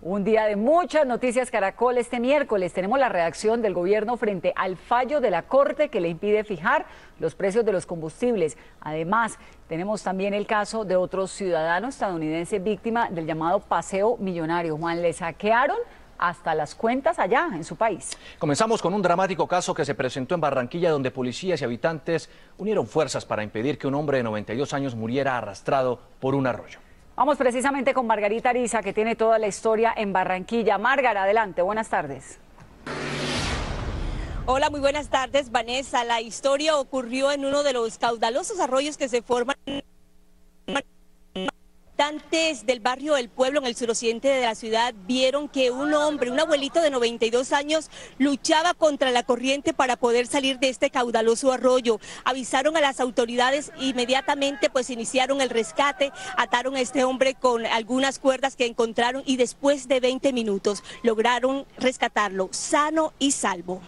Un día de muchas noticias Caracol. Este miércoles tenemos la reacción del gobierno frente al fallo de la Corte que le impide fijar los precios de los combustibles. Además, tenemos también el caso de otro ciudadano estadounidense víctima del llamado paseo millonario. Juan, le saquearon hasta las cuentas allá en su país. Comenzamos con un dramático caso que se presentó en Barranquilla, donde policías y habitantes unieron fuerzas para impedir que un hombre de 92 años muriera arrastrado por un arroyo. Vamos precisamente con Margarita Ariza, que tiene toda la historia en Barranquilla. Márgara, adelante, buenas tardes. Hola, muy buenas tardes, Vanessa. La historia ocurrió en uno de los caudalosos arroyos que se forman habitantes del barrio del Pueblo, en el suroccidente de la ciudad, vieron que un hombre, un abuelito de 92 años, luchaba contra la corriente para poder salir de este caudaloso arroyo. Avisaron a las autoridades, inmediatamente pues iniciaron el rescate, ataron a este hombre con algunas cuerdas que encontraron y después de 20 minutos lograron rescatarlo sano y salvo.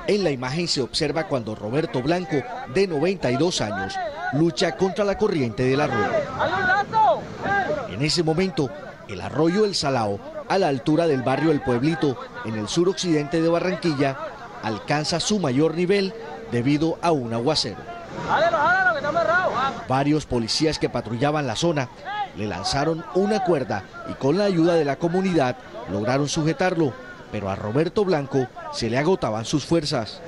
En la imagen se observa cuando Roberto Blanco, de 92 años, lucha contra la corriente del arroyo. En ese momento, el arroyo El Salao, a la altura del barrio El Pueblito, en el suroccidente de Barranquilla, alcanza su mayor nivel debido a un aguacero. Varios policías que patrullaban la zona le lanzaron una cuerda y con la ayuda de la comunidad lograron sujetarlo, pero a Roberto Blanco se le agotaban sus fuerzas.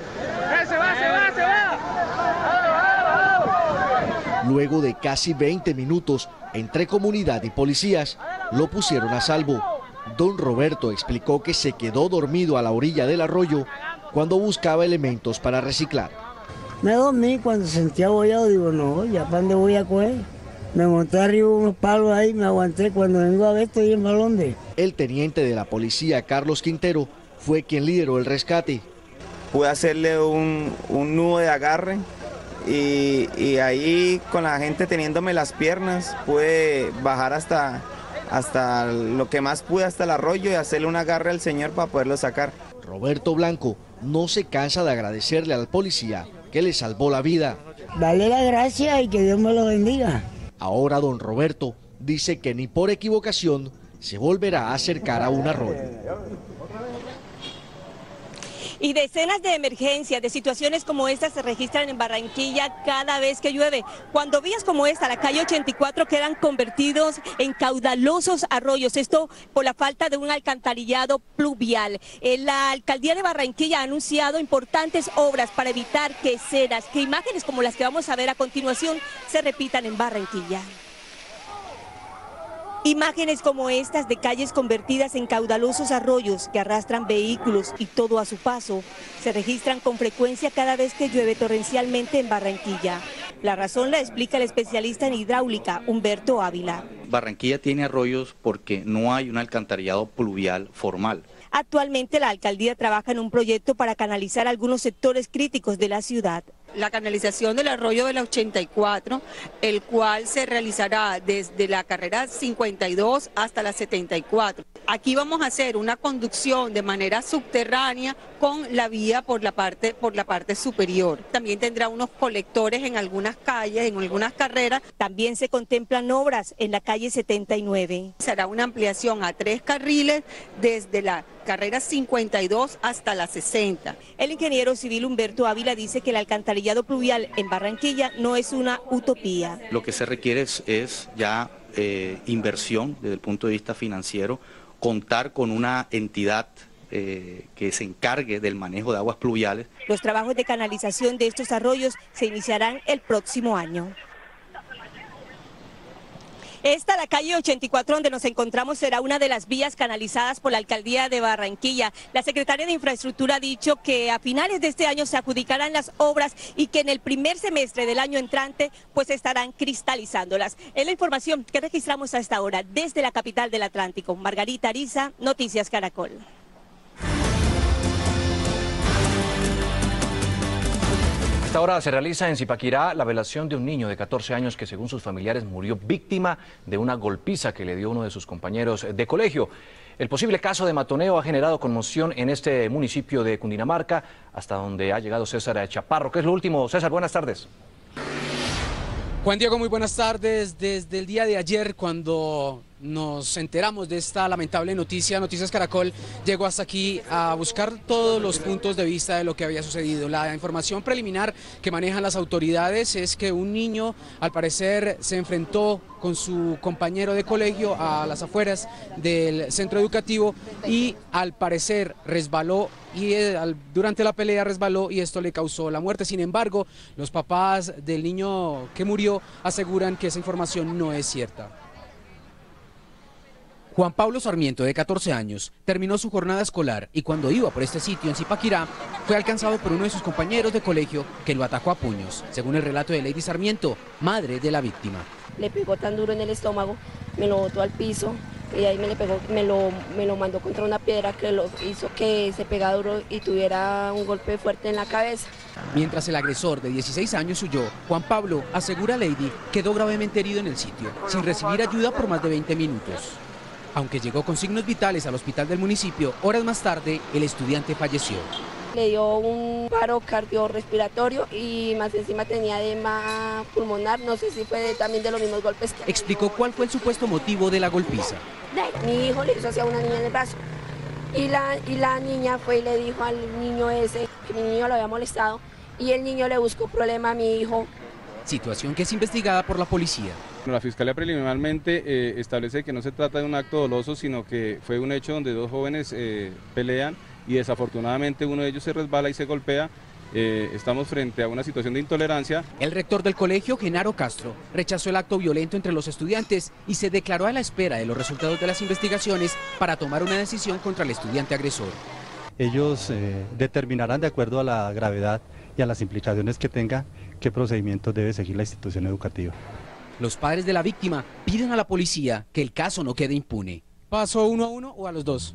Luego de casi 20 minutos entre comunidad y policías, lo pusieron a salvo. Don Roberto explicó que se quedó dormido a la orilla del arroyo cuando buscaba elementos para reciclar. Me dormí cuando sentía abollado, digo, no, ya para dónde voy a coger. Me monté arriba unos palos ahí, me aguanté, cuando vengo a ver estoy en Balonde. El teniente de la policía, Carlos Quintero, fue quien lideró el rescate. Pude hacerle un nudo de agarre y ahí con la gente teniéndome las piernas pude bajar hasta lo que más pude, hasta el arroyo, y hacerle un agarre al señor para poderlo sacar. Roberto Blanco no se cansa de agradecerle al policía que le salvó la vida. Dale la gracia y que Dios me lo bendiga. Ahora don Roberto dice que ni por equivocación se volverá a acercar a un arroyo. Y decenas de emergencias, de situaciones como esta se registran en Barranquilla cada vez que llueve. Cuando vías como esta, la calle 84, quedan convertidos en caudalosos arroyos. Esto por la falta de un alcantarillado pluvial. La alcaldía de Barranquilla ha anunciado importantes obras para evitar que escenas, que imágenes como las que vamos a ver a continuación se repitan en Barranquilla. Imágenes como estas de calles convertidas en caudalosos arroyos que arrastran vehículos y todo a su paso se registran con frecuencia cada vez que llueve torrencialmente en Barranquilla. La razón la explica el especialista en hidráulica, Humberto Ávila. Barranquilla tiene arroyos porque no hay un alcantarillado pluvial formal. Actualmente la alcaldía trabaja en un proyecto para canalizar algunos sectores críticos de la ciudad. La canalización del arroyo de la 84, el cual se realizará desde la carrera 52 hasta la 74. Aquí vamos a hacer una conducción de manera subterránea con la vía por la parte superior. También tendrá unos colectores en algunas calles, en algunas carreras. También se contemplan obras en la calle 79. Será una ampliación a 3 carriles desde la carrera 52 hasta la 60. El ingeniero civil Humberto Ávila dice que el alcantarillado pluvial en Barranquilla no es una utopía. Lo que se requiere es ya inversión desde el punto de vista financiero, contar con una entidad que se encargue del manejo de aguas pluviales. Los trabajos de canalización de estos arroyos se iniciarán el próximo año. Esta, la calle 84 donde nos encontramos, será una de las vías canalizadas por la alcaldía de Barranquilla. La secretaria de Infraestructura ha dicho que a finales de este año se adjudicarán las obras y que en el primer semestre del año entrante pues estarán cristalizándolas. Es la información que registramos a esta hora desde la capital del Atlántico. Margarita Ariza, Noticias Caracol. A esta hora se realiza en Zipaquirá la velación de un niño de 14 años que, según sus familiares, murió víctima de una golpiza que le dio uno de sus compañeros de colegio. El posible caso de matoneo ha generado conmoción en este municipio de Cundinamarca, hasta donde ha llegado César Chaparro. ¿Qué es lo último? César, buenas tardes. Juan Diego, muy buenas tardes. Desde el día de ayer, cuando nos enteramos de esta lamentable noticia, Noticias Caracol llegó hasta aquí a buscar todos los puntos de vista de lo que había sucedido. La información preliminar que manejan las autoridades es que un niño, al parecer, se enfrentó con su compañero de colegio a las afueras del centro educativo y al parecer resbaló y durante la pelea resbaló y esto le causó la muerte. Sin embargo, los papás del niño que murió aseguran que esa información no es cierta. Juan Pablo Sarmiento, de 14 años, terminó su jornada escolar y cuando iba por este sitio en Zipaquirá, fue alcanzado por uno de sus compañeros de colegio que lo atacó a puños, según el relato de Lady Sarmiento, madre de la víctima. Le pegó tan duro en el estómago, me lo botó al piso y ahí me lo mandó contra una piedra que lo hizo que se pegara duro y tuviera un golpe fuerte en la cabeza. Mientras el agresor de 16 años huyó, Juan Pablo, asegura a Lady, quedó gravemente herido en el sitio, sin recibir ayuda por más de 20 minutos. Aunque llegó con signos vitales al hospital del municipio, horas más tarde el estudiante falleció. Le dio un paro cardiorrespiratorio y más encima tenía edema pulmonar, no sé si fue también de los mismos golpes que... Explicó cuál fue el supuesto motivo de la golpiza. Mi hijo le hizo hacia una niña en el brazo y la niña fue y le dijo al niño ese que mi niño lo había molestado y el niño le buscó problema a mi hijo. Situación que es investigada por la policía. La Fiscalía preliminarmente establece que no se trata de un acto doloso, sino que fue un hecho donde dos jóvenes pelean y desafortunadamente uno de ellos se resbala y se golpea. Estamos frente a una situación de intolerancia. El rector del colegio, Genaro Castro, rechazó el acto violento entre los estudiantes y se declaró a la espera de los resultados de las investigaciones para tomar una decisión contra el estudiante agresor. Ellos determinarán, de acuerdo a la gravedad y a las implicaciones que tenga, qué procedimientos debe seguir la institución educativa. Los padres de la víctima piden a la policía que el caso no quede impune. ¿Paso 1 a 1 o a los dos?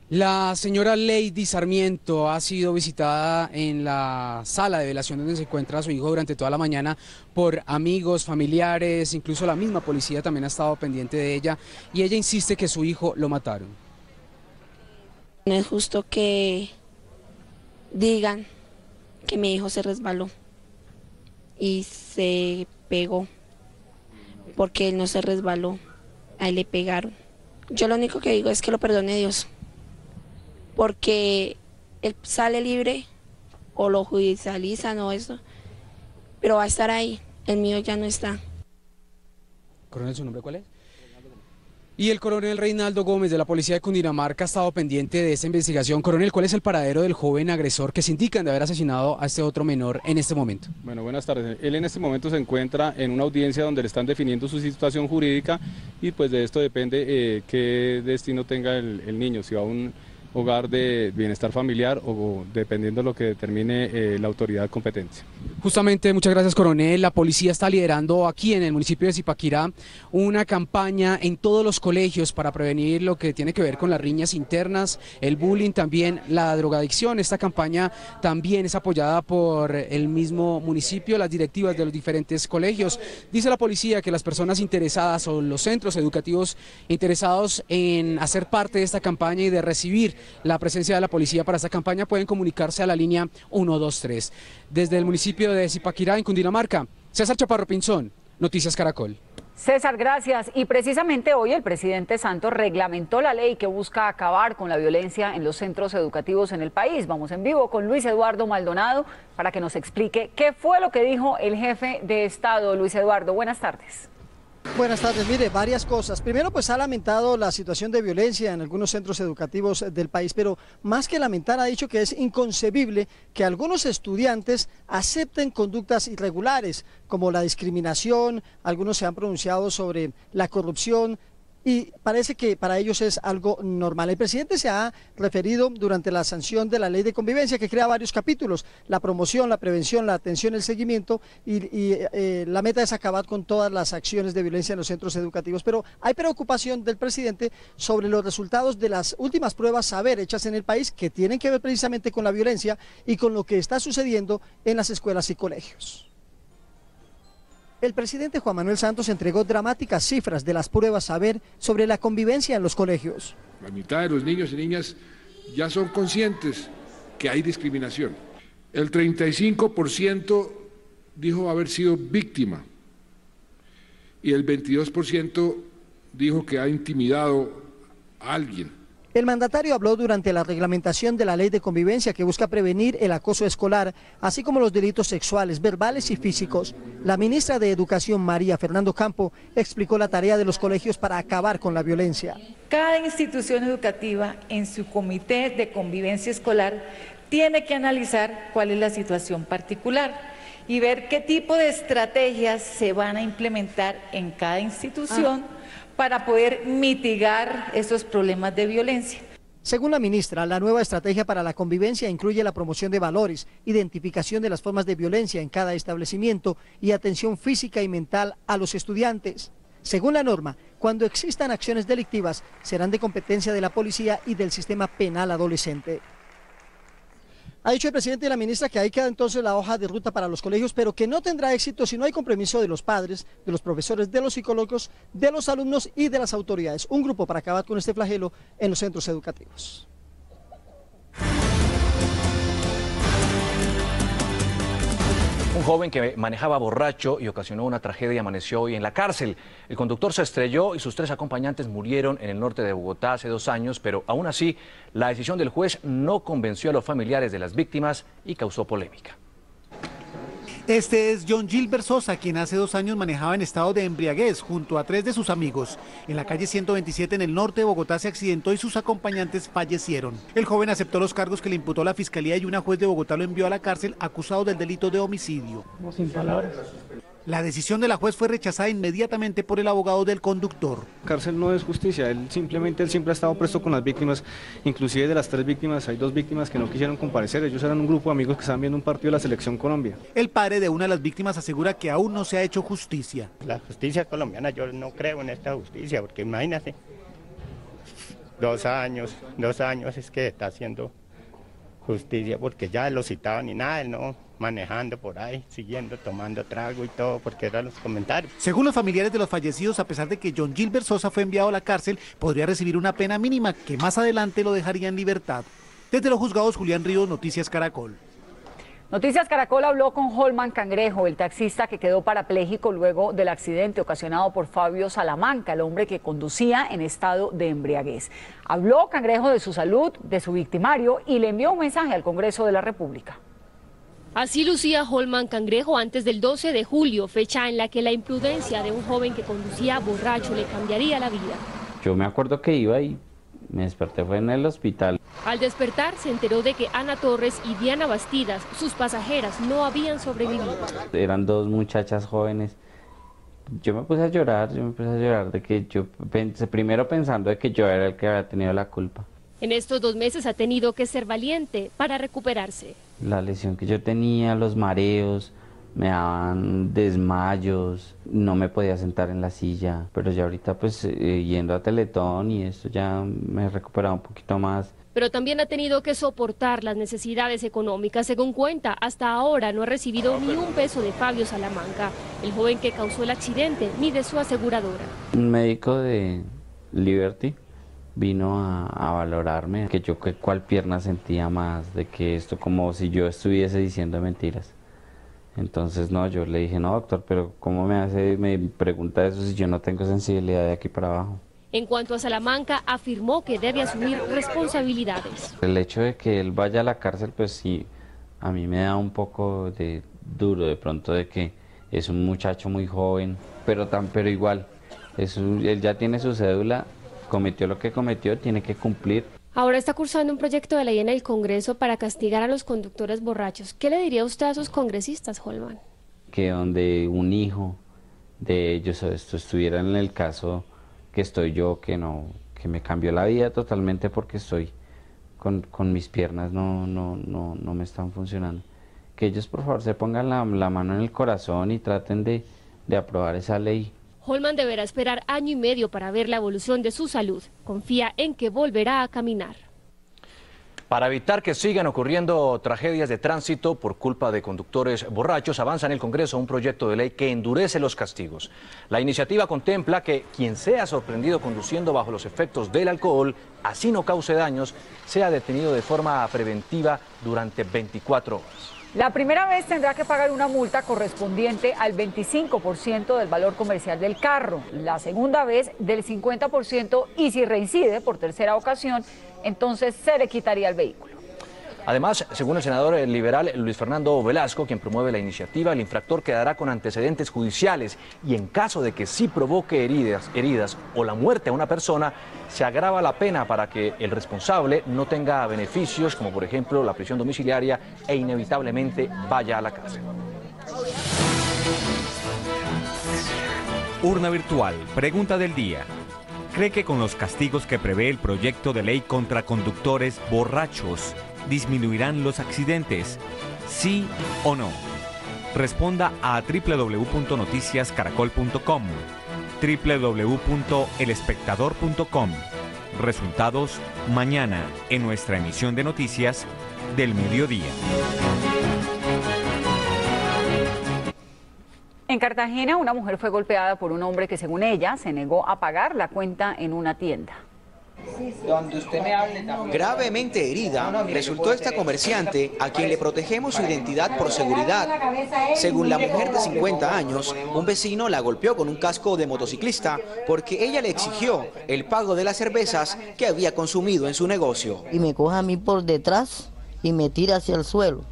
La señora Lady Sarmiento ha sido visitada en la sala de velación donde se encuentra su hijo durante toda la mañana por amigos, familiares, incluso la misma policía también ha estado pendiente de ella y ella insiste que su hijo lo mataron. No es justo que digan que mi hijo se resbaló y se pegó, porque él no se resbaló, a él le pegaron. Yo lo único que digo es que lo perdone Dios, porque él sale libre o lo judicializan o eso, pero va a estar ahí, el mío ya no está. ¿Coronel, su nombre cuál es? Y el coronel Reinaldo Gómez de la policía de Cundinamarca ha estado pendiente de esta investigación. Coronel, ¿cuál es el paradero del joven agresor que se indican de haber asesinado a este otro menor en este momento? Bueno, buenas tardes. Él en este momento se encuentra en una audiencia donde le están definiendo su situación jurídica y pues de esto depende qué destino tenga el niño, si va a un hogar de bienestar familiar o dependiendo de lo que determine la autoridad competente. Justamente, muchas gracias, coronel. La policía está liderando aquí en el municipio de Zipaquirá una campaña en todos los colegios para prevenir lo que tiene que ver con las riñas internas, el bullying, también la drogadicción. Esta campaña también es apoyada por el mismo municipio, las directivas de los diferentes colegios. Dice la policía que las personas interesadas o los centros educativos interesados en hacer parte de esta campaña y de recibir la presencia de la policía para esta campaña pueden comunicarse a la línea 123. Desde el municipio de Zipaquirá, en Cundinamarca, César Chaparro Pinzón, Noticias Caracol. César, gracias. Y precisamente hoy el presidente Santos reglamentó la ley que busca acabar con la violencia en los centros educativos en el país. Vamos en vivo con Luis Eduardo Maldonado para que nos explique qué fue lo que dijo el jefe de Estado. Luis Eduardo, buenas tardes. Buenas tardes, mire, varias cosas. Primero, pues ha lamentado la situación de violencia en algunos centros educativos del país, pero más que lamentar ha dicho que es inconcebible que algunos estudiantes acepten conductas irregulares como la discriminación, algunos se han pronunciado sobre la corrupción, y parece que para ellos es algo normal. El presidente se ha referido durante la sanción de la ley de convivencia que crea varios capítulos, la promoción, la prevención, la atención, el seguimiento y la meta es acabar con todas las acciones de violencia en los centros educativos. Pero hay preocupación del presidente sobre los resultados de las últimas pruebas saber hechas en el país que tienen que ver precisamente con la violencia y con lo que está sucediendo en las escuelas y colegios. El presidente Juan Manuel Santos entregó dramáticas cifras de las pruebas saber sobre la convivencia en los colegios. La mitad de los niños y niñas ya son conscientes que hay discriminación. El 35% dijo haber sido víctima y el 22% dijo que ha intimidado a alguien. El mandatario habló durante la reglamentación de la ley de convivencia que busca prevenir el acoso escolar, así como los delitos sexuales, verbales y físicos. La ministra de Educación, María Fernando Campo, explicó la tarea de los colegios para acabar con la violencia. Cada institución educativa en su comité de convivencia escolar tiene que analizar cuál es la situación particular y ver qué tipo de estrategias se van a implementar en cada institución para poder mitigar esos problemas de violencia. Según la ministra, la nueva estrategia para la convivencia incluye la promoción de valores, identificación de las formas de violencia en cada establecimiento y atención física y mental a los estudiantes. Según la norma, cuando existan acciones delictivas, serán de competencia de la policía y del sistema penal adolescente. Ha dicho el presidente y la ministra que ahí queda entonces la hoja de ruta para los colegios, pero que no tendrá éxito si no hay compromiso de los padres, de los profesores, de los psicólogos, de los alumnos y de las autoridades. Un grupo para acabar con este flagelo en los centros educativos. Un joven que manejaba borracho y ocasionó una tragedia amaneció hoy en la cárcel. El conductor se estrelló y sus 3 acompañantes murieron en el norte de Bogotá hace 2 años, pero aún así la decisión del juez no convenció a los familiares de las víctimas y causó polémica. Este es John Gilbert Sosa, quien hace 2 años manejaba en estado de embriaguez junto a 3 de sus amigos. En la calle 127 en el norte de Bogotá se accidentó y sus acompañantes fallecieron. El joven aceptó los cargos que le imputó la fiscalía y una juez de Bogotá lo envió a la cárcel acusado del delito de homicidio. Sin palabras. La decisión de la juez fue rechazada inmediatamente por el abogado del conductor. Cárcel no es justicia, él siempre ha estado presto con las víctimas, inclusive de las 3 víctimas hay 2 víctimas que no quisieron comparecer, ellos eran un grupo de amigos que estaban viendo un partido de la Selección Colombia. El padre de una de las víctimas asegura que aún no se ha hecho justicia. La justicia colombiana, yo no creo en esta justicia, porque imagínate, 2 años es que está haciendo justicia, porque ya lo citaban y nada, él no manejando por ahí, siguiendo, tomando trago y todo, porque eran los comentarios. Según los familiares de los fallecidos, a pesar de que John Gilbert Sosa fue enviado a la cárcel, podría recibir una pena mínima que más adelante lo dejaría en libertad. Desde los juzgados, Julián Ríos, Noticias Caracol. Noticias Caracol habló con Holman Cangrejo, el taxista que quedó parapléjico luego del accidente ocasionado por Fabio Salamanca, el hombre que conducía en estado de embriaguez. Habló Cangrejo de su salud, de su victimario y le envió un mensaje al Congreso de la República. Así lucía Holman Cangrejo antes del 12 de julio, fecha en la que la imprudencia de un joven que conducía borracho le cambiaría la vida. Yo me acuerdo que iba y me desperté, fue en el hospital. Al despertar se enteró de que Ana Torres y Diana Bastidas, sus pasajeras, no habían sobrevivido. Eran 2 muchachas jóvenes. Yo me puse a llorar de que yo pensé, primero pensando de que yo era el que había tenido la culpa. En estos 2 meses ha tenido que ser valiente para recuperarse. La lesión que yo tenía, los mareos, me daban desmayos, no me podía sentar en la silla, pero ya ahorita pues yendo a Teletón y esto ya me he recuperado un poquito más. Pero también ha tenido que soportar las necesidades económicas. Según cuenta, hasta ahora no ha recibido ni un peso de Fabio Salamanca, el joven que causó el accidente, ni de su aseguradora. Un médico de Liberty vino a valorarme, que yo que cuál pierna sentía más, de que esto como si yo estuviese diciendo mentiras. Entonces no, yo le dije, no doctor, pero ¿cómo me pregunta eso si yo no tengo sensibilidad de aquí para abajo? En cuanto a Salamanca, afirmó que debe asumir responsabilidades. El hecho de que él vaya a la cárcel, pues sí, a mí me da un poco de duro de pronto de que es un muchacho muy joven, pero igual, él ya tiene su cédula, cometió lo que cometió, tiene que cumplir. Ahora está cursando un proyecto de ley en el Congreso para castigar a los conductores borrachos. ¿Qué le diría usted a sus congresistas, Holman? Que donde un hijo de ellos estuviera en el caso que estoy yo, que me cambió la vida totalmente porque estoy con mis piernas no me están funcionando. Que ellos por favor se pongan la mano en el corazón y traten de aprobar esa ley. Holman deberá esperar 1 año y medio para ver la evolución de su salud. Confía en que volverá a caminar. Para evitar que sigan ocurriendo tragedias de tránsito por culpa de conductores borrachos, avanza en el Congreso un proyecto de ley que endurece los castigos. La iniciativa contempla que quien sea sorprendido conduciendo bajo los efectos del alcohol, así no cause daños, sea detenido de forma preventiva durante 24 horas. La primera vez tendrá que pagar una multa correspondiente al 25% del valor comercial del carro, la segunda vez del 50% y si reincide por tercera ocasión, entonces se le quitaría el vehículo. Además, según el senador liberal Luis Fernando Velasco, quien promueve la iniciativa, el infractor quedará con antecedentes judiciales y en caso de que sí provoque heridas o la muerte a una persona, se agrava la pena para que el responsable no tenga beneficios como por ejemplo la prisión domiciliaria e inevitablemente vaya a la cárcel. Urna virtual, pregunta del día. ¿Cree que con los castigos que prevé el proyecto de ley contra conductores borrachos disminuirán los accidentes? ¿Sí o no? Responda a www.noticiascaracol.com, www.elespectador.com. Resultados mañana en nuestra emisión de noticias del mediodía. En Cartagena, una mujer fue golpeada por un hombre que, según ella, se negó a pagar la cuenta en una tienda. Gravemente herida resultó esta comerciante a quien le protegemos su identidad por seguridad. Según la mujer de 50 años, un vecino la golpeó con un casco de motociclista porque ella le exigió el pago de las cervezas que había consumido en su negocio. Y me coge a mí por detrás y me tira hacia el suelo.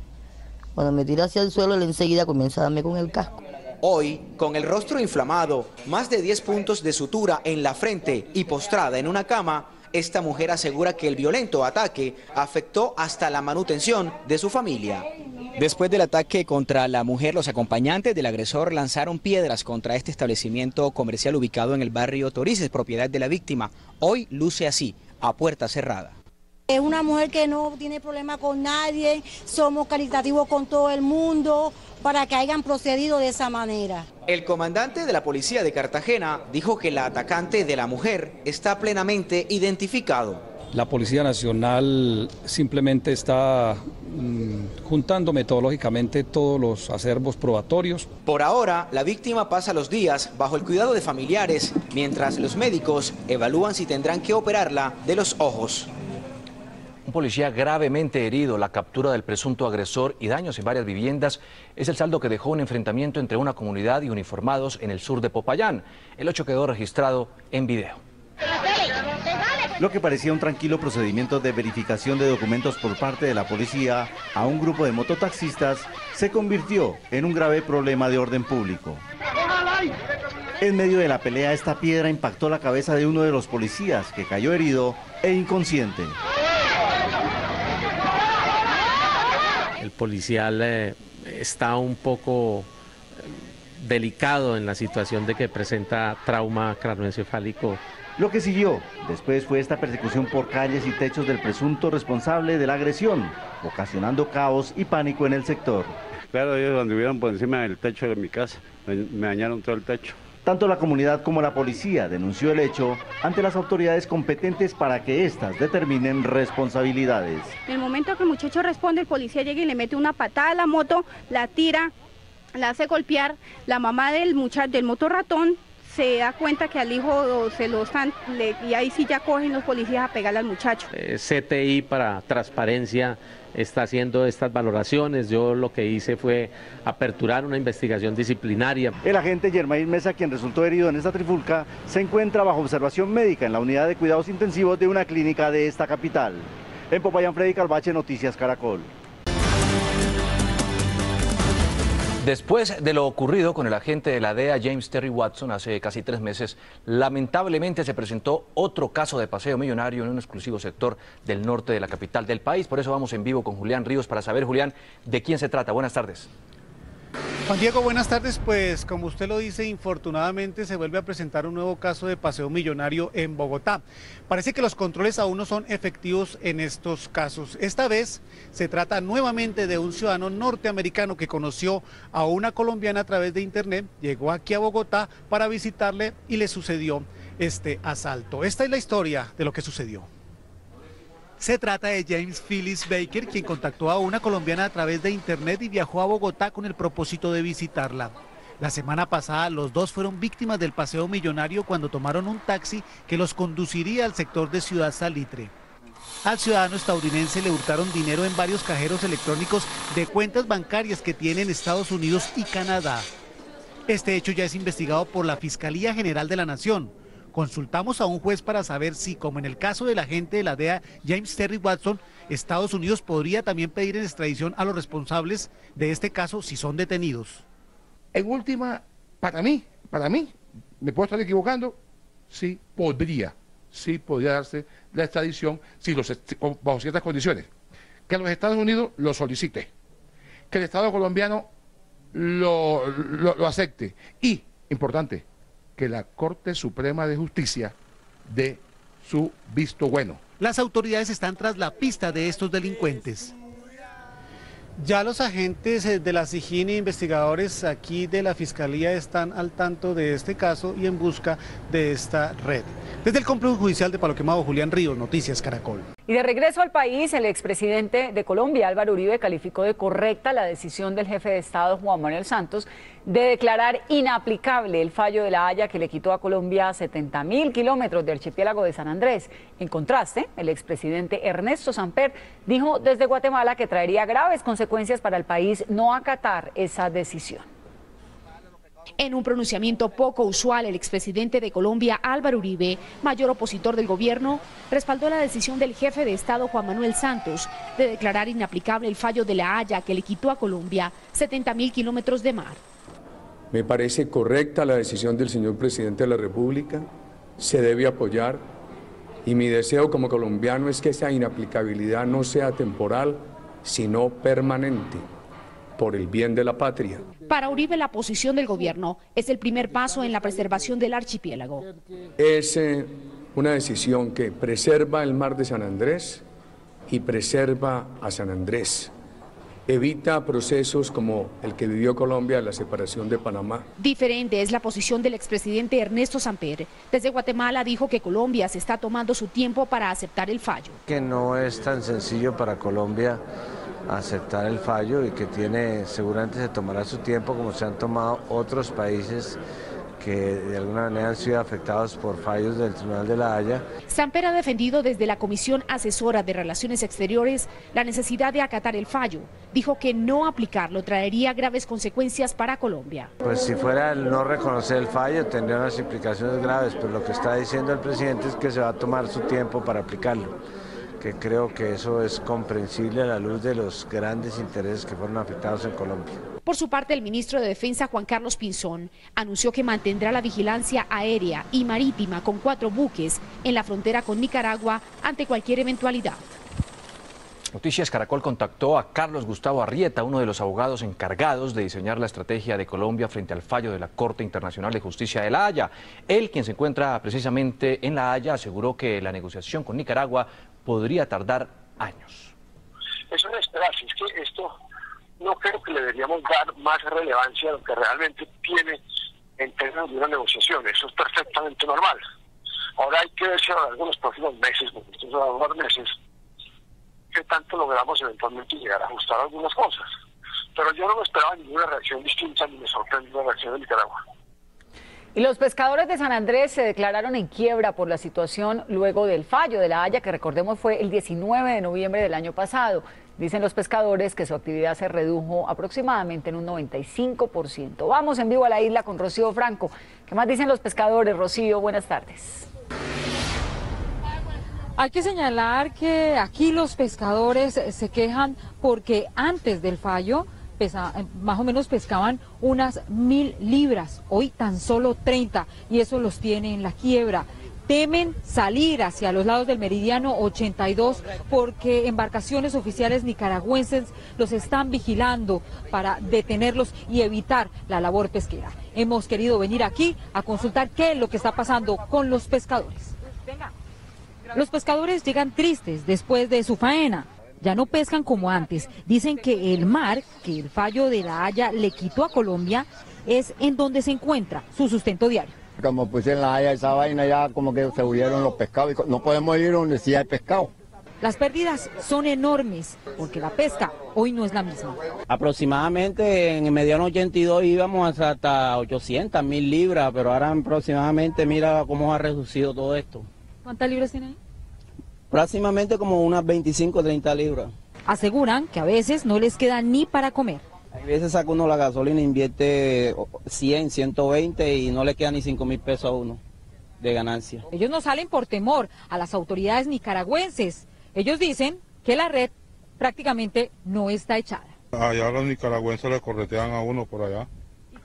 Cuando me tira hacia el suelo, él enseguida comienza a darme con el casco. Hoy, con el rostro inflamado, más de 10 puntos de sutura en la frente y postrada en una cama, esta mujer asegura que el violento ataque afectó hasta la manutención de su familia. Después del ataque contra la mujer, los acompañantes del agresor lanzaron piedras contra este establecimiento comercial ubicado en el barrio Torices, propiedad de la víctima. Hoy luce así, a puerta cerrada. Es una mujer que no tiene problema con nadie, somos caritativos con todo el mundo para que hayan procedido de esa manera. El comandante de la policía de Cartagena dijo que la atacante de la mujer está plenamente identificado. La Policía Nacional simplemente está juntando metodológicamente todos los acervos probatorios. Por ahora, la víctima pasa los días bajo el cuidado de familiares, mientras los médicos evalúan si tendrán que operarla de los ojos. Un policía gravemente herido, la captura del presunto agresor y daños en varias viviendas es el saldo que dejó un enfrentamiento entre una comunidad y uniformados en el sur de Popayán. El hecho quedó registrado en video. Lo que parecía un tranquilo procedimiento de verificación de documentos por parte de la policía a un grupo de mototaxistas se convirtió en un grave problema de orden público. En medio de la pelea, esta piedra impactó la cabeza de uno de los policías, que cayó herido e inconsciente. El policial está un poco delicado en la situación de que presenta trauma craneoencefálico. Lo que siguió después fue esta persecución por calles y techos del presunto responsable de la agresión, ocasionando caos y pánico en el sector. Claro, ellos anduvieron por encima del techo de mi casa, me dañaron todo el techo. Tanto la comunidad como la policía denunció el hecho ante las autoridades competentes para que éstas determinen responsabilidades. En el momento que el muchacho responde, el policía llega y le mete una patada a la moto, la tira, la hace golpear. La mamá del muchacho, del motorratón, se da cuenta que al hijo se lo están, y ahí sí ya cogen los policías a pegarle al muchacho. CTI para transparencia está haciendo estas valoraciones. Yo lo que hice fue aperturar una investigación disciplinaria. El agente Germain Mesa, quien resultó herido en esta trifulca, se encuentra bajo observación médica en la unidad de cuidados intensivos de una clínica de esta capital. En Popayán, Freddy Calvache, Noticias Caracol. Después de lo ocurrido con el agente de la DEA James Terry Watson hace casi 3 meses, lamentablemente se presentó otro caso de paseo millonario en un exclusivo sector del norte de la capital del país. Por eso vamos en vivo con Julián Ríos para saber, Julián, de quién se trata. Buenas tardes. Juan Diego, buenas tardes. Pues como usted lo dice, infortunadamente se vuelve a presentar un nuevo caso de paseo millonario en Bogotá. Parece que los controles aún no son efectivos en estos casos. Esta vez se trata nuevamente de un ciudadano norteamericano que conoció a una colombiana a través de internet, llegó aquí a Bogotá para visitarle y le sucedió este asalto. Esta es la historia de lo que sucedió. Se trata de James Phyllis Baker, quien contactó a una colombiana a través de internet y viajó a Bogotá con el propósito de visitarla. La semana pasada los dos fueron víctimas del paseo millonario cuando tomaron un taxi que los conduciría al sector de Ciudad Salitre. Al ciudadano estadounidense le hurtaron dinero en varios cajeros electrónicos de cuentas bancarias que tiene en Estados Unidos y Canadá. Este hecho ya es investigado por la Fiscalía General de la Nación. Consultamos a un juez para saber si, como en el caso del agente de la DEA, James Terry Watson, Estados Unidos podría también pedir en extradición a los responsables de este caso si son detenidos. En última, para mí, me puedo estar equivocando, sí podría darse la extradición bajo ciertas condiciones. Que los Estados Unidos lo solicite, que el Estado colombiano lo acepte y, importante, que la Corte Suprema de Justicia dé su visto bueno. Las autoridades están tras la pista de estos delincuentes. Ya los agentes de la SIJIN e investigadores aquí de la Fiscalía están al tanto de este caso y en busca de esta red. Desde el complejo judicial de Palo Quemado, Julián Ríos, Noticias Caracol. Y de regreso al país, el expresidente de Colombia, Álvaro Uribe, calificó de correcta la decisión del jefe de Estado, Juan Manuel Santos, de declarar inaplicable el fallo de La Haya que le quitó a Colombia 70.000 kilómetros de archipiélago de San Andrés. En contraste, el expresidente Ernesto Samper dijo desde Guatemala que traería graves consecuencias para el país no acatar esa decisión. En un pronunciamiento poco usual, el expresidente de Colombia, Álvaro Uribe, mayor opositor del gobierno, respaldó la decisión del jefe de Estado, Juan Manuel Santos, de declarar inaplicable el fallo de La Haya que le quitó a Colombia 70.000 kilómetros de mar. Me parece correcta la decisión del señor presidente de la República, se debe apoyar y mi deseo como colombiano es que esa inaplicabilidad no sea temporal, sino permanente, por el bien de la patria. Para Uribe, la posición del gobierno es el primer paso en la preservación del archipiélago. Es una decisión que preserva el mar de San Andrés y preserva a San Andrés. Evita procesos como el que vivió Colombia, la separación de Panamá. Diferente es la posición del expresidente Ernesto Samper. Desde Guatemala dijo que Colombia se está tomando su tiempo para aceptar el fallo. Que no es tan sencillo para Colombia aceptar el fallo y que seguramente se tomará su tiempo como se han tomado otros países que de alguna manera han sido afectados por fallos del Tribunal de La Haya. Samper ha defendido desde la Comisión Asesora de Relaciones Exteriores la necesidad de acatar el fallo. Dijo que no aplicarlo traería graves consecuencias para Colombia. Pues si fuera el no reconocer el fallo tendría unas implicaciones graves, pero lo que está diciendo el presidente es que se va a tomar su tiempo para aplicarlo, que creo que eso es comprensible a la luz de los grandes intereses que fueron afectados en Colombia. Por su parte, el ministro de Defensa, Juan Carlos Pinzón, anunció que mantendrá la vigilancia aérea y marítima con 4 buques en la frontera con Nicaragua ante cualquier eventualidad. Noticias Caracol contactó a Carlos Gustavo Arrieta, uno de los abogados encargados de diseñar la estrategia de Colombia frente al fallo de la Corte Internacional de Justicia de La Haya. Él, quien se encuentra precisamente en La Haya, aseguró que la negociación con Nicaragua podría tardar años. Es una esperanza, es que esto no creo que le deberíamos dar más relevancia a lo que realmente tiene en términos de una negociación. Eso es perfectamente normal. Ahora hay que ver si a lo largo de los próximos meses, porque estos son algunos meses, qué tanto logramos eventualmente llegar a ajustar algunas cosas. Pero yo no me esperaba ninguna reacción distinta ni me sorprendió la reacción de Nicaragua. Y los pescadores de San Andrés se declararon en quiebra por la situación luego del fallo de La Haya, que recordemos fue el 19 de noviembre del año pasado. Dicen los pescadores que su actividad se redujo aproximadamente en un 95%. Vamos en vivo a la isla con Rocío Franco. ¿Qué más dicen los pescadores? Rocío, buenas tardes. Hay que señalar que aquí los pescadores se quejan porque antes del fallo más o menos pescaban unas 1.000 libras, hoy tan solo 30, y eso los tiene en la quiebra. Temen salir hacia los lados del meridiano 82 porque embarcaciones oficiales nicaragüenses los están vigilando para detenerlos y evitar la labor pesquera. Hemos querido venir aquí a consultar qué es lo que está pasando con los pescadores. Los pescadores llegan tristes después de su faena. Ya no pescan como antes. Dicen que el mar, que el fallo de La Haya le quitó a Colombia, es en donde se encuentra su sustento diario. Como puse en La Haya esa vaina, ya como que se huyeron los pescados y no podemos ir donde sí hay pescado. Las pérdidas son enormes porque la pesca hoy no es la misma. Aproximadamente en el mediano 82 íbamos hasta 800.000 libras, pero ahora aproximadamente mira cómo ha reducido todo esto. ¿Cuántas libras tiene ahí? Próximamente como unas 25 o 30 libras. Aseguran que a veces no les queda ni para comer. A veces saca uno la gasolina, invierte 100, 120 y no le queda ni 5.000 pesos a uno de ganancia. Ellos no salen por temor a las autoridades nicaragüenses. Ellos dicen que la red prácticamente no está echada. Allá los nicaragüenses le corretean a uno por allá.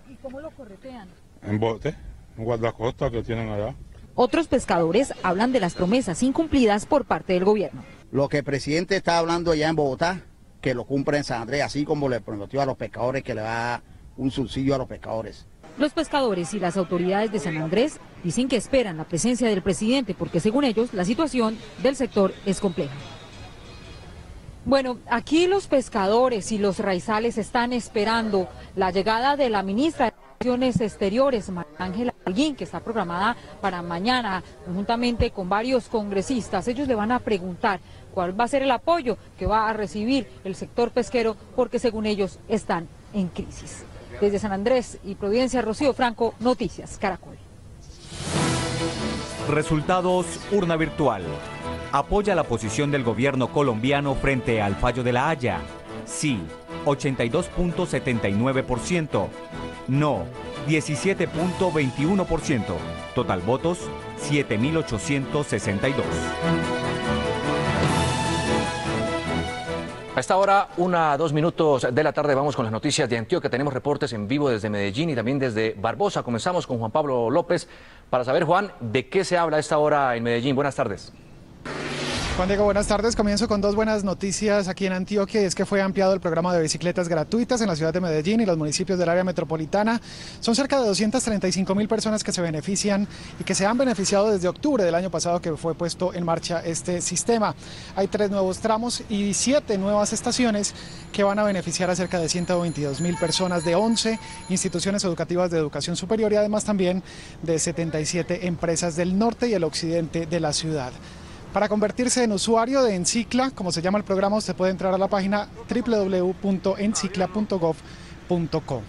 ¿Y cómo lo corretean? En bote, en guardacosta que tienen allá. Otros pescadores hablan de las promesas incumplidas por parte del gobierno. Lo que el presidente está hablando allá en Bogotá, que lo cumpla en San Andrés, así como le prometió a los pescadores que le va a dar un subsidio a los pescadores. Los pescadores y las autoridades de San Andrés dicen que esperan la presencia del presidente porque según ellos la situación del sector es compleja. Bueno, aquí los pescadores y los raizales están esperando la llegada de la ministra de Relaciones Exteriores, María Ángela Holguín, que está programada para mañana, juntamente con varios congresistas. Ellos le van a preguntar cuál va a ser el apoyo que va a recibir el sector pesquero, porque según ellos están en crisis. Desde San Andrés y Providencia, Rocío Franco, Noticias Caracol. Resultados urna virtual. Apoya la posición del gobierno colombiano frente al fallo de La Haya. Sí, 82.79%. No, 17.21%. Total votos, 7.862. A esta hora, 2 minutos de la tarde, vamos con las noticias de Antioquia. Tenemos reportes en vivo desde Medellín y también desde Barbosa. Comenzamos con Juan Pablo López para saber, Juan, de qué se habla a esta hora en Medellín. Buenas tardes. Juan Diego, buenas tardes. Comienzo con 2 buenas noticias aquí en Antioquia, y es que fue ampliado el programa de bicicletas gratuitas en la ciudad de Medellín y los municipios del área metropolitana. Son cerca de 235.000 personas que se benefician y que se han beneficiado desde octubre del año pasado que fue puesto en marcha este sistema. Hay 3 nuevos tramos y 7 nuevas estaciones que van a beneficiar a cerca de 122.000 personas de 11 instituciones educativas de educación superior y además también de 77 empresas del norte y el occidente de la ciudad. Para convertirse en usuario de Encicla, como se llama el programa, usted puede entrar a la página www.encicla.gov.co.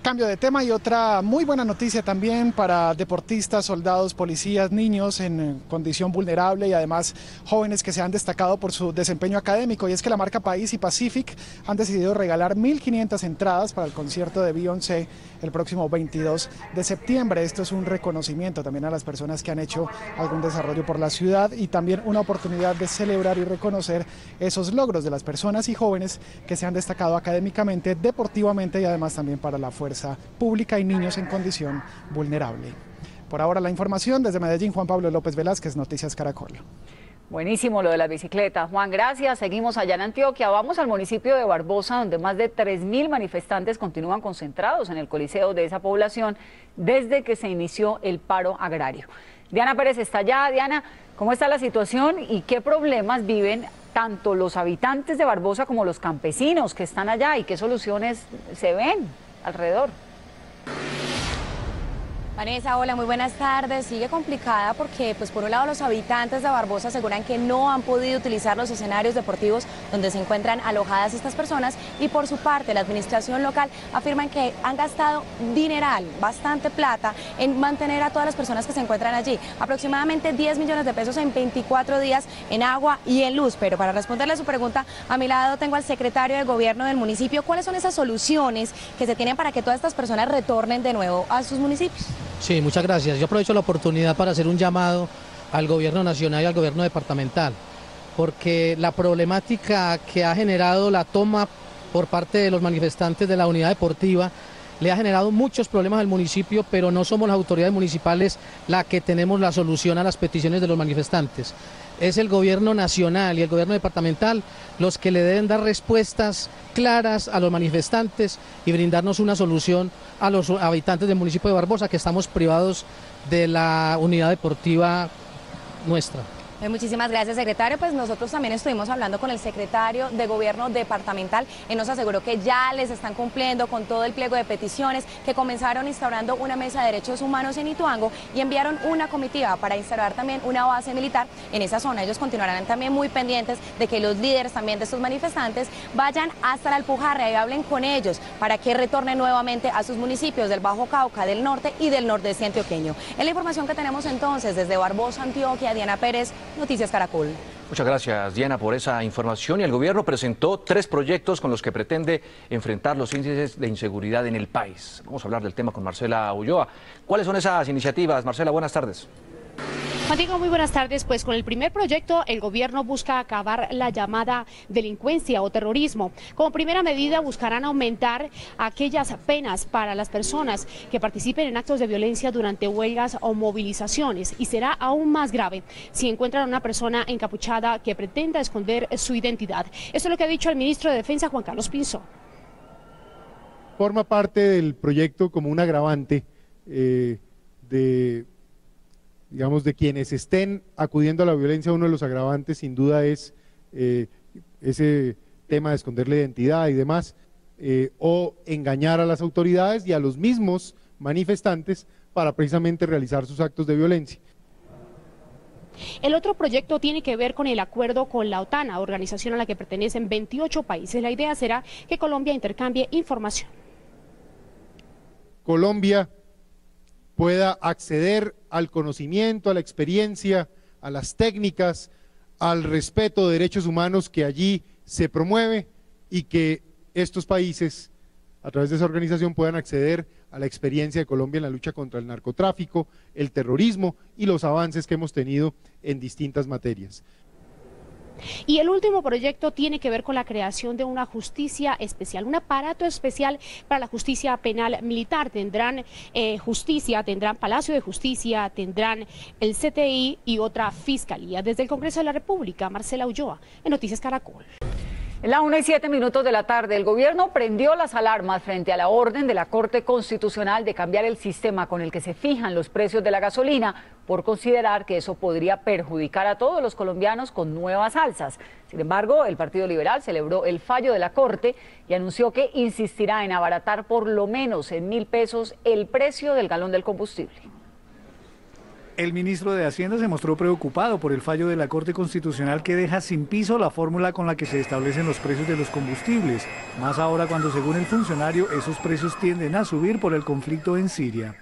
Cambio de tema y otra muy buena noticia también para deportistas, soldados, policías, niños en condición vulnerable y además jóvenes que se han destacado por su desempeño académico, y es que la marca País y Pacific han decidido regalar 1.500 entradas para el concierto de Beyoncé el próximo 22 de septiembre. Esto es un reconocimiento también a las personas que han hecho algún desarrollo por la ciudad y también una oportunidad de celebrar y reconocer esos logros de las personas y jóvenes que se han destacado académicamente, deportivamente y además también para la fuerza pública y niños en condición vulnerable. Por ahora la información desde Medellín, Juan Pablo López Velázquez, Noticias Caracol. Buenísimo lo de las bicicletas, Juan, gracias. Seguimos allá en Antioquia, vamos al municipio de Barbosa, donde más de 3.000 manifestantes continúan concentrados en el coliseo de esa población desde que se inició el paro agrario. Diana Pérez está allá. Diana, ¿cómo está la situación y qué problemas viven tanto los habitantes de Barbosa como los campesinos que están allá y qué soluciones se ven alrededor? Vanessa, hola, muy buenas tardes. Sigue complicada porque, pues, por un lado, los habitantes de Barbosa aseguran que no han podido utilizar los escenarios deportivos donde se encuentran alojadas estas personas, y por su parte, la administración local afirman que han gastado dineral, bastante plata, en mantener a todas las personas que se encuentran allí. Aproximadamente 10 millones de pesos en 24 días en agua y en luz. Pero para responderle a su pregunta, a mi lado tengo al secretario de Gobierno del municipio. ¿Cuáles son esas soluciones que se tienen para que todas estas personas retornen de nuevo a sus municipios? Sí, muchas gracias. Yo aprovecho la oportunidad para hacer un llamado al gobierno nacional y al gobierno departamental, porque la problemática que ha generado la toma por parte de los manifestantes de la unidad deportiva le ha generado muchos problemas al municipio, pero no somos las autoridades municipales las que tenemos la solución a las peticiones de los manifestantes. Es el gobierno nacional y el gobierno departamental los que le deben dar respuestas claras a los manifestantes y brindarnos una solución a los habitantes del municipio de Barbosa, que estamos privados de la unidad deportiva nuestra. Muchísimas gracias, secretario. Pues nosotros también estuvimos hablando con el secretario de Gobierno departamental. Él nos aseguró que ya les están cumpliendo con todo el pliego de peticiones, que comenzaron instaurando una mesa de derechos humanos en Ituango y enviaron una comitiva para instaurar también una base militar en esa zona. Ellos continuarán también muy pendientes de que los líderes también de estos manifestantes vayan hasta la Alpujarra y hablen con ellos para que retornen nuevamente a sus municipios del Bajo Cauca, del norte y del nordeste antioqueño. Es la información que tenemos entonces desde Barbosa, Antioquia. Diana Pérez, Noticias Caracol. Muchas gracias, Diana, por esa información. Y el gobierno presentó 3 proyectos con los que pretende enfrentar los índices de inseguridad en el país. Vamos a hablar del tema con Marcela Ulloa. ¿Cuáles son esas iniciativas? Marcela, buenas tardes. Diego, muy buenas tardes. Pues con el primer proyecto, el gobierno busca acabar la llamada delincuencia o terrorismo. Como primera medida, buscarán aumentar aquellas penas para las personas que participen en actos de violencia durante huelgas o movilizaciones. Y será aún más grave si encuentran a una persona encapuchada que pretenda esconder su identidad. Esto es lo que ha dicho el ministro de Defensa, Juan Carlos Pinzón. Forma parte del proyecto como un agravante digamos, de quienes estén acudiendo a la violencia. Uno de los agravantes sin duda es ese tema de esconder la identidad y demás, o engañar a las autoridades y a los mismos manifestantes para precisamente realizar sus actos de violencia. El otro proyecto tiene que ver con el acuerdo con la OTAN, organización a la que pertenecen 28 países. La idea será que Colombia intercambie información. Colombia pueda acceder al conocimiento, a la experiencia, a las técnicas, al respeto de derechos humanos que allí se promueve, y que estos países, a través de esa organización, puedan acceder a la experiencia de Colombia en la lucha contra el narcotráfico, el terrorismo y los avances que hemos tenido en distintas materias. Y el último proyecto tiene que ver con la creación de una justicia especial, un aparato especial para la justicia penal militar. Tendrán justicia, tendrán Palacio de Justicia, tendrán el CTI y otra fiscalía. Desde el Congreso de la República, Marcela Ulloa, en Noticias Caracol. En la 1:07 de la tarde, el gobierno prendió las alarmas frente a la orden de la Corte Constitucional de cambiar el sistema con el que se fijan los precios de la gasolina, por considerar que eso podría perjudicar a todos los colombianos con nuevas alzas. Sin embargo, el Partido Liberal celebró el fallo de la Corte y anunció que insistirá en abaratar por lo menos en 1.000 pesos el precio del galón del combustible. El ministro de Hacienda se mostró preocupado por el fallo de la Corte Constitucional que deja sin piso la fórmula con la que se establecen los precios de los combustibles, más ahora cuando, según el funcionario, esos precios tienden a subir por el conflicto en Siria.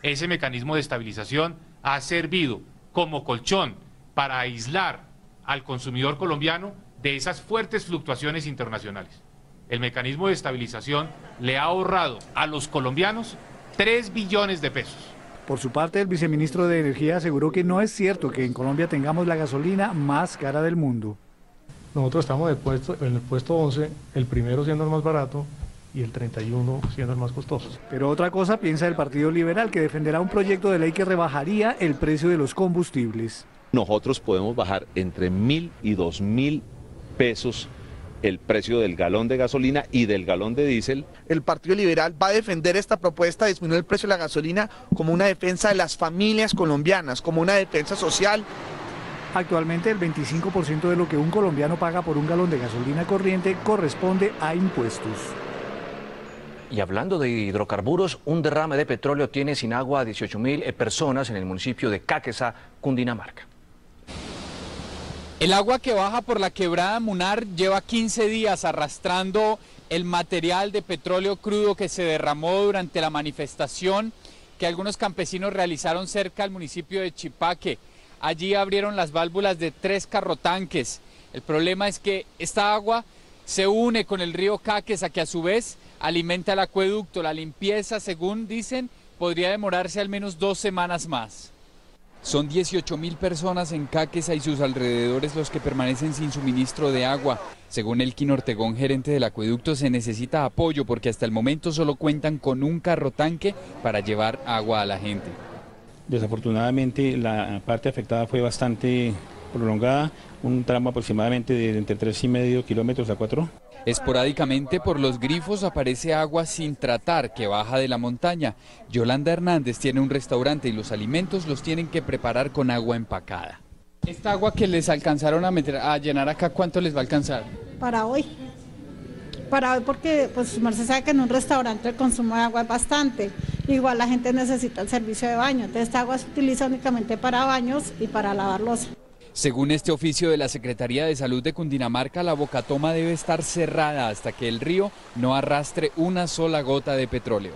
Ese mecanismo de estabilización ha servido como colchón para aislar al consumidor colombiano de esas fuertes fluctuaciones internacionales. El mecanismo de estabilización le ha ahorrado a los colombianos 3 billones de pesos. Por su parte, el viceministro de Energía aseguró que no es cierto que en Colombia tengamos la gasolina más cara del mundo. Nosotros estamos en el puesto 11, el primero siendo el más barato y el 31 siendo el más costoso. Pero otra cosa piensa el Partido Liberal, que defenderá un proyecto de ley que rebajaría el precio de los combustibles. Nosotros podemos bajar entre 1.000 y 2.000 pesos el precio del galón de gasolina y del galón de diésel. El Partido Liberal va a defender esta propuesta de disminuir el precio de la gasolina como una defensa de las familias colombianas, como una defensa social. Actualmente el 25% de lo que un colombiano paga por un galón de gasolina corriente corresponde a impuestos. Y hablando de hidrocarburos, un derrame de petróleo tiene sin agua a 18.000 personas en el municipio de Cáqueza, Cundinamarca. El agua que baja por la quebrada Munar lleva 15 días arrastrando el material de petróleo crudo que se derramó durante la manifestación que algunos campesinos realizaron cerca al municipio de Chipaque. Allí abrieron las válvulas de 3 carrotanques. El problema es que esta agua se une con el río Cáqueza, que a su vez alimenta el acueducto. La limpieza, según dicen, podría demorarse al menos 2 semanas más. Son 18.000 personas en Cáqueza y sus alrededores los que permanecen sin suministro de agua. Según Elkin Ortegón, gerente del acueducto, se necesita apoyo porque hasta el momento solo cuentan con un carrotanque para llevar agua a la gente. Desafortunadamente la parte afectada fue bastante prolongada, un tramo aproximadamente de entre 3,5 kilómetros a 4. Esporádicamente por los grifos aparece agua sin tratar que baja de la montaña. Yolanda Hernández tiene un restaurante y los alimentos los tienen que preparar con agua empacada. ¿Esta agua que les alcanzaron a llenar acá, cuánto les va a alcanzar? Para hoy porque pues se sabe que en un restaurante el consumo de agua es bastante. Igual la gente necesita el servicio de baño, entonces esta agua se utiliza únicamente para baños y para lavar loza. Según este oficio de la Secretaría de Salud de Cundinamarca, la bocatoma debe estar cerrada hasta que el río no arrastre una sola gota de petróleo.